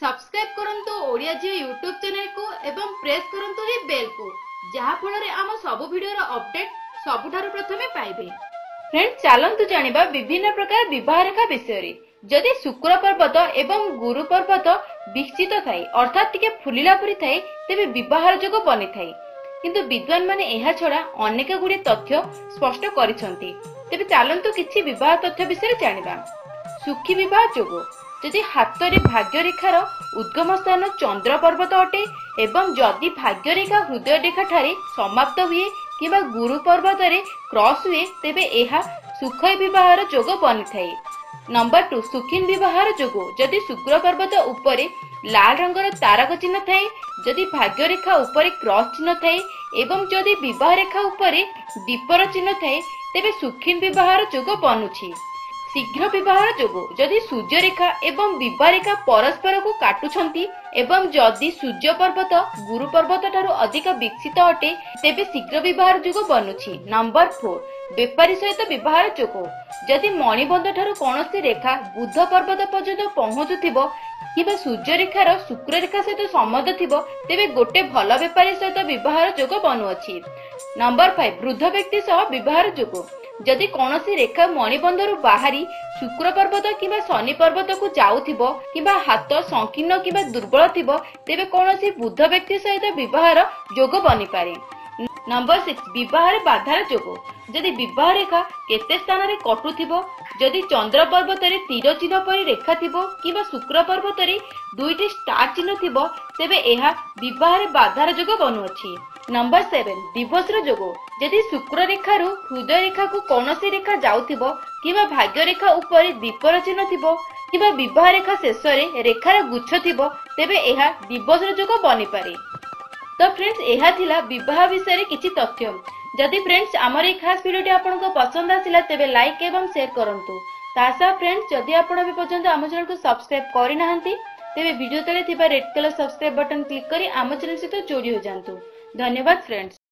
Subscribe करंतु ओडिया जियो YouTube channel को एवं प्रेस करंतु ही बेल को जहा फଳରେ आम सब वीडियो रो अपडेट सबुठारु प्रथमे पाइबे। फ्रेंड्स चलंतु जानिबा विभिन्न प्रकार विवाह रेखा विषय रे। जदि शुक्र पर्वत एवं गुरु पर्वत विकसित थाए अर्थात टिके फुलिला परि थाए तेबे विवाहर जोग बनि थाए। किंतु विद्वान माने एहा छडा अनेक गुडी तथ्य स्पष्ट करिसंती। तेबे चलंतु किछि विवाह तथ्य विषय जानिबा। सुखी विवाह जोग जदि हाथ रे भाग्य रेखार उद्गम स्थान चंद्र पर्वत अटे एवं जदि भाग्य रेखा हृदय रेखा ठारे समाप्त हुए किबा गुरु पर्वत रे क्रॉस हुए तेबे एहा सुखय विवाहर जोग बनि थाए। नंबर 2 सुखीन विवाहर जोग जदि शुक्र पर्वत उपरे लाल रंगर तारक चिन्ह थाए जदि भाग्य रेखा उपरे क्रॉस चिन्ह थाए एवं जदि विवाह रेखा उपरे दीपर चिन्ह थाए तेबे सुखीन विवाहर जोग बनुछि। शीघ्र विवाहर जोग जदि सूर्य रेखा एवं विवाह रेखा परस्पर को काटुछंती एवं जदि सूर्य पर्वत गुरु पर्वत ठारू अधिक विकसित अटे तेबे शीघ्र विवाहर जोग बनुछि। नंबर 4 व्यापारी सहित विवाहर जोग जदि मणिबंध ठारू कोनोसी रेखा बुध पर्वत पर्यंत पहुंचुथिबो किबा सूर्य रेखार शुक्र रेखा सहित संबंध थिबो तेबे गोटे भल व्यापारी सहित विवाहर जोग बनुअछि। नंबर 5 वृद्ध व्यक्ति सह विवाहर जोग जदि कोनोसी रेखा मणिबंधरु बाहरी शुक्र पर्वत किबा शनि पर्वत को जाउथिबो किबा हाथ संकीर्ण किबा दुर्बल थिबो तेबे कोनोसी बुद्ध व्यक्ति सहित विवाहर जोग बनि पारे। नंबर 6 विवाहर बाधार जोग जदि विवाह रेखा केते स्थान रे कटुथिबो जदि चंद्र पर्वत रे तीर चिन्ह परि रेखा थिबो किबा शुक्र पर्वत रे दुईटी स्टार चिन्ह थिबो तेबे एहा विवाहर बाधार जोग बनुअछि। नंबर 7 दिवस रो जोग जदि शुक्र रेखा रु हृदय रेखा को कोनोसी रेखा जाउथिबो किबा भाग्य रेखा ऊपर दीपर चिन्ह थिबो किबा विवाह रेखा शेष रे रेखार गुच्छ थिबो तेबे एहा दिवस रो जोग बनि पारे। तो फ्रेंड्स एहा थिला विवाह विषय रे किछि तथ्य। जदि फ्रेंड्स हमर ए खास वीडियोटी आपनको पसंद आसिला तेबे लाइक एवं शेयर करंतु। तासा फ्रेंड्स जदि आपण भी पर्यंत आम चैनल को सब्सक्राइब करि नाहंती तेबे वीडियो तले थिबा red colour subscribe button click करी आम चैनल सहित जोड़ी हो जांतु। धन्यवाद फ्रेंड्स।